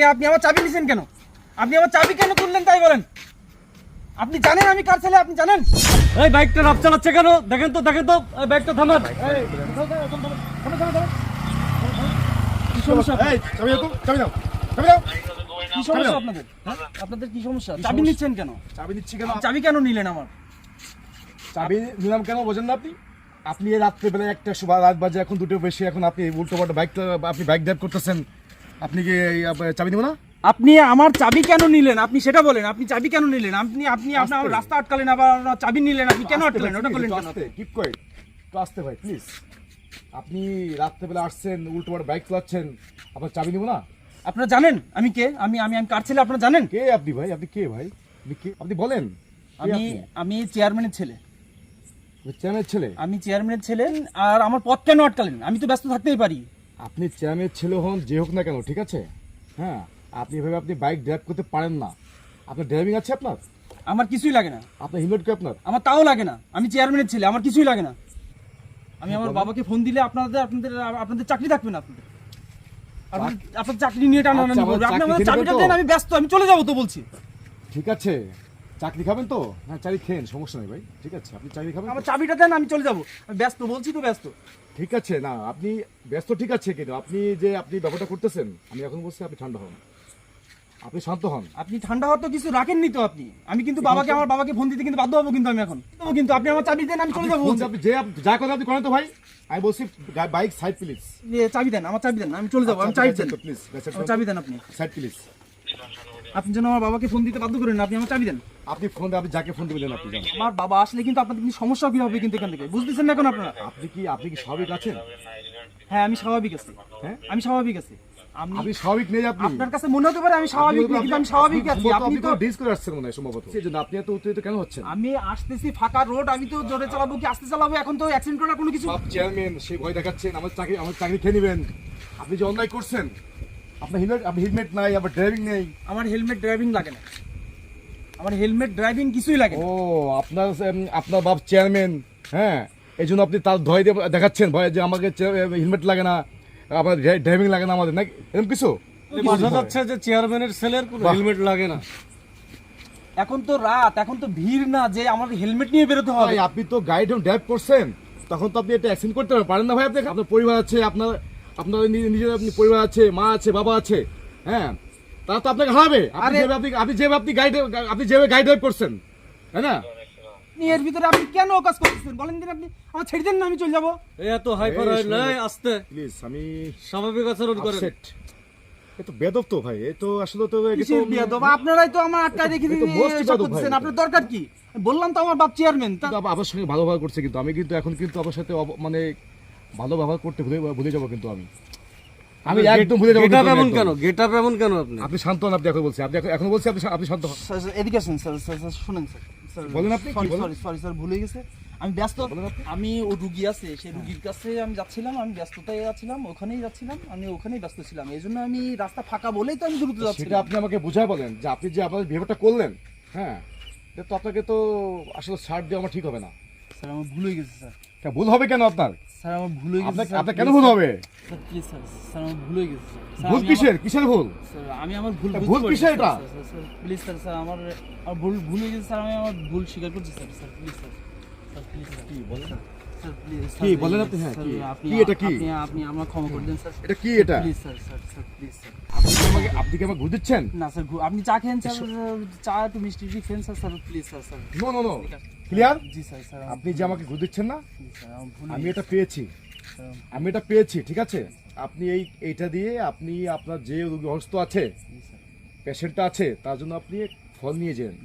আপনি আমার চাবি নিছেন কেন? আপনি আমার চাবি কেন তুললেন তাই বলেন? আপনি জানেন আমি কার ছেলে? আপনি জানেন? এই বাইকটা রাফ চালাচ্ছে কেন? দেখেন তো এই বাইকটা থামান। কি সমস্যা? এই চাবি দাও তো, চাবি দাও, চাবি দাও। কি সমস্যা আপনাদের? হ্যাঁ? আপনাদের কি সমস্যা? চাবি নিচ্ছেন কেন? চাবি নিচ্ছি কেন? চাবি কেন নিলেন আমার? চাবি নিলাম কেন বোঝেন না আপনি? আপনি এই রাত্রেবেলা একটা রাত বাজে এখন 2টো বেশি, এখন আপনি উল্টো পাল্টা আপনি বাইক ড্রাইভ করতেছেন। আপনি কি চাবি দিব না? আপনি আমার চাবি কেন নিলেন? আপনি সেটা বলেন। আপনি চাবি কেন নিলেন? আপনি আপনার আমার রাস্তা আটকালেন, আবার আমার চাবি নিলেন। আপনি কেন আটকালেন? ওটা বলেন কেন? কিপ কোয়েট, একটু আসতে ভাই প্লিজ। আপনি রাত্রেবেলা আসছেন, উল্টো পাল্টা বাইক চালাচ্ছেন, আপনার চাবি দিব না? আপনারা জানেন আমি কে? আমি আমি আমি কার ছেলে আপনারা জানেন? কে আপনি ভাই? আপনি কে ভাই? আপনি কে? আপনি বলেন। আমি চেয়ারম্যানের ছেলে। চেয়ারম্যানের ছেলে? আমি চেয়ারম্যানের ছেলে। আর আমার পথ কেন আটকালেন? আমি তো ব্যস্ত থাকতেই পারি। আপনি চেয়ারম্যানের ছেলে হন, যে হোক না কেন, ঠিক আছে? হ্যাঁ, আপনি এভাবে আপনি বাইক ড্রাইভ করতে পারেন না। আপনার ড্রাইভিং আছে আপনার? আমার কিছুই লাগে না। আপনার হেলমেট কি আপনার? আমার তাও লাগে না। আমি চেয়ারম্যানের ছেলে, আমার কিছুই লাগে না। আমি আমার বাবাকে ফোন দিলে আপনাদের চাকরি থাকবে না। আপনার চাকরি নিয়ে টানাটানি আচ্ছা, করবে। আমার আপনি আমার চাকরি চাবিটা দেবেন তো? দেন, আমি ব্যস্ত, আমি চলে যাবো তো বলছি। ঠিক আছে, চাকরি খাবেন তো? হ্যাঁ, চাকরি খেন, সমস্যা নেই ভাই। ঠিক আছে, আপনি চাকরি খাবেন তো? আমার চাবিটা দেন, আমি চলে যাবো। আমি ব্যস্ত বলছি তো, ব্যস্ত। ঠিক আছে, না আপনি ব্যস্ত ঠিক আছে, কিন্তু আপনি ব্যাপারটা করতেছেন, আমি এখন বলছি আপনি ঠান্ডা হন, আপনি শান্ত হন। আপনি ঠান্ডা হওয়ার তো কিছু রাখেননি তো আপনি। আমি কিন্তু আমার বাবাকে ফোন দিতে কিন্তু বাধ্য হবো, কিন্তু আমি এখন কিন্তু আপনি আমার চাবি দেন, আমি চলে যাবো বলছি। আপনি যা কথা আপনি করেন তো ভাই, আমি বলছি বাইক সাইড প্লিজ। চাবি দেন, আমার চাবি দেন, আমি চলে যাবো। আমি চাবি দেন প্লিজ, আমার চাবি দেন আপনি। Side please. আপনি যেন আমার বাবাকে ফোন দিতে বাধ্য করেন না। আপনি আমার চাবি দেন। আপনি ফোন আপনি যাকে ফোন দিবেন আপনি জানেন। আমার বাবা আসলে কিন্তু আপনাদের কিন্তু সমস্যা কি হবে কিন্তু এখান থেকে বুঝতেছেন না এখন আপনারা? আপনি কি স্বাভাবিক আছেন? হ্যাঁ, আমি স্বাভাবিক আছি। হ্যাঁ, আমি স্বাভাবিক আছি। আপনি স্বাভাবিক নেই। আপনার কাছে মনে হতে পারে আমি স্বাভাবিক নেই, কিন্তু আমি স্বাভাবিক আছি। আপনি তো ডিস করে আসছেন মনে হয় সম্ভবত, সেজন্য আপনি এত উত্তেজিত কেন হচ্ছেন? আমি আসতেছি ফাঁকা রোড, আমি তো জোরে চালাবো কি আস্তে চালাবো? এখন তো অ্যাক্সিডেন্ট করার কোনো কিছু। সব চেয়ারম্যান সেই ভয় দেখাচ্ছেন আমার চাকরি খেয়ে নেবেন। আপনি যে অন্যায় করছেন, আপনার হেলমেট নাই, আবার ড্রাইভিং নেই। আমার হেলমেট ড্রাইভিং লাগে না। আমার হেলমেট ড্রাইভিং কিছুই লাগে না। ও আপনার বাপ চেয়ারম্যান, হ্যাঁ, এই জন্য আপনি তার ভয় দিয়ে দেখাচ্ছেন, ভয় যে আমাকে হেলমেট লাগে না, আপনার ড্রাইভিং লাগে না আমাদের, নাকি এরকম কিছু? বোঝা যাচ্ছে যে চেয়ারম্যানের ছেলের কোনো হেলমেট লাগে না। এখন তো রাত, এখন তো ভিড় না যে আমার হেলমেট নিয়ে বেরোতে হবে। ভাই, আপনি তো গাইড ড্রাইভ করছেন, তখন তো আপনি এটা অ্যাক্সিডেন্ট করতে পারেন না ভাই। আপনার পরিবার আছে, আপনার নিজের আপনি পরিবার আছে, মা আছে, বাবা আছে, হ্যাঁ, তারা তো আপনাকে হারাবে। আপনি যেভাবে গাইড ড্রাইভ করছেন, তাই না? এর ভিতরে আপনি কেন কাজ করতেছেন বলেন দিন? আপনি আমার ছেড়ে দেন না, আমি চলে যাবো। এই এত হাইপার হয় নাই, আস্তে প্লিজ, আমি স্বাভাবিক আচরণ করেন। আপসেট। এ তো বেদব তো ভাই, এ তো আসলে তো কিসের বিয়াদব? আপনারাই তো আমার আটকায় রেখে এ তো most দিয়ে বিয়াদব করতেছেন। ভাই। আপনার দরকার কি? বললাম তো আমার বাপ চেয়ারম্যান। আমার সঙ্গে ভালো ব্যবহার করছে, কিন্তু আমি কিন্তু এখন কিন্তু আমার সাথে মানে ভালো ব্যবহার করতে ভুলে যাবো, কিন্তু আমি একদম ভুলে যাবো। গেটআপ এমন কেন? গেটআপ এমন কেন আপনি? আপনি শান্ত হন, আপনি এখন বলছি, এখন বলছি আপনি শান্ত হন। এদিকে আসেন স্যার। শুনেন স্যার। বলেন আপনি, কি বলেন? সরি স্যার, ভুলে গেছে। আমি ব্যস্ত। বলেন আপনি। আমি ও রুগী আছে, সেই রুগীর কাছে আমি যাচ্ছিলাম। আমি ব্যস্ততায় যাচ্ছিলাম, ওখানেই যাচ্ছিলাম। আমি ওখানেই ব্যস্ত ছিলাম, এই জন্য আমি রাস্তা ফাঁকা বলেই তো আমি দ্রুত সেটা যাচ্ছিলাম। আপনি আমাকে বুঝায় বলেন যে আপনি যে আপনার বিহেভিয়ারটা করলেন, হ্যাঁ, এটা তো আপনাকে তো আসলে ছাড় দেওয়া আমার ঠিক হবে না। স্যার আমার ভুল হয়ে গেছে স্যার। তা ভুল হবে কেন আপনার? স্যার আমার ভুল হয়ে গেছে স্যার। আপনার কেন ভুল হবে? স্যার প্লিজ স্যার, স্যার আমার ভুল হয়ে গেছে স্যার। ভুল কিসের ভুল? স্যার আমি আমার ভুল ভুল কিসের এটা? স্যার প্লিজ স্যার, আমার ভুল হয়ে গেছে স্যার। আমি আমার ভুল স্বীকার করছি sir please sir. Sir please কি বলেন? স্যার প্লিজ কি বলেন আপনি? হ্যাঁ, কি এটা? কি আপনি আমার ক্ষমা করে দেন স্যার। এটা? কি এটা? Please sir please sir. আপনি কি আমাকে ঘুষ দিচ্ছেন? না স্যার, আপনি চা খেন স্যার, চা একটু মিষ্টি খেন sir please sir. No, clear? জি স্যার। আপনি যে আমাকে ঘুষ দিচ্ছেন না, স্যার আমার ভুল আমি এটা পেয়েছি, ঠিক আছে? আপনি এইটা দিয়ে আপনি আপনার যে রোগী অসুস্থ আছে, পেশেন্টটা আছে, তার জন্য আপনি ফল নিয়ে যান,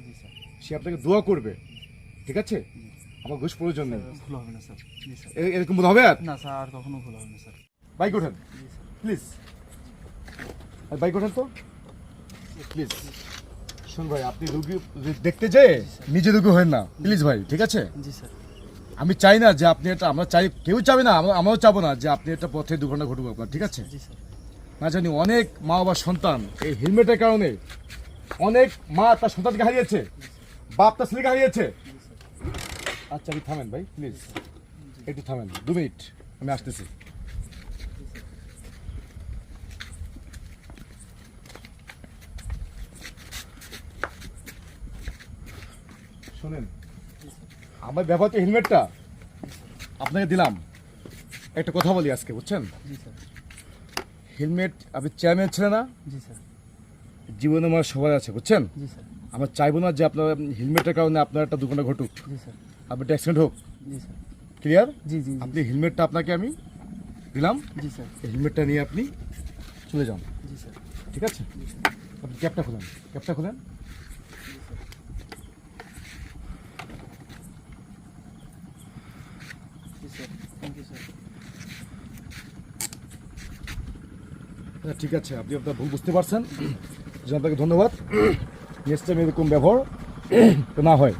সে আপনাকে দোয়া করবে, ঠিক আছে? আমার ঘুষ প্রয়োজন নেই। ভুল হবে না স্যার, প্লিজ স্যার। এরকম ভুল হবে আর? না স্যার, আর কখনো ভুল হবে না স্যার। বাইক ওঠেন প্লিজ, বাইক ওঠেন তো প্লিজ। শুন ভাই, আপনি রুগী দেখতে যেয়ে নিজে রুগী হন না প্লিজ ভাই, ঠিক আছে? জি স্যার। আমি চাই না যে আপনি এটা, আমরা চাই, কেউ চাবে না, আমরাও চাবো না যে আপনি এটা পথে দুর্ঘটনা ঘটুক আপনার, ঠিক আছে? জি স্যার। না জানি অনেক মা বাবার সন্তান এই হেলমেটের কারণে, অনেক মা তার সন্তানকে হারিয়েছে, বাপ তার ছেলেকে হারিয়েছে। আচ্ছা, আপনি থামেন ভাই প্লিজ, একটু থামেন, 2 মিনিট, আমি আসতেছি। শোনেন, আমার ব্যবহৃত হেলমেটটা আপনাকে দিলাম। একটা কথা বলি আজকে, বুঝছেন? জি স্যার। হেলমেট আপনি চেয়ারম্যান ছিলেন না, জি স্যার। জীবনে আমার সবার আছে, বুঝছেন? জি স্যার। আমরা চাইবো না যে আপনার হেলমেটের কারণে আপনার একটা দুর্ঘটনা ঘটুক, জি স্যার। আপনার একটা অ্যাক্সিডেন্ট হোক। জি স্যার। ক্লিয়ার? জি জি আপনি হেলমেটটা আপনাকে আমি দিলাম, জি স্যার। এই হেলমেটটা নিয়ে আপনি চলে যান, জি স্যার। ঠিক আছে? আপনি ক্যাপটা খুলেন, ক্যাপটা খুলেন। জি স্যার। Thank you sir. হ্যাঁ, ঠিক আছে, আপনি আপনার ভুল বুঝতে পারছেন, যে আপনাকে ধন্যবাদ। নেক্সট টাইম এরকম ব্যবহার তো না হয়।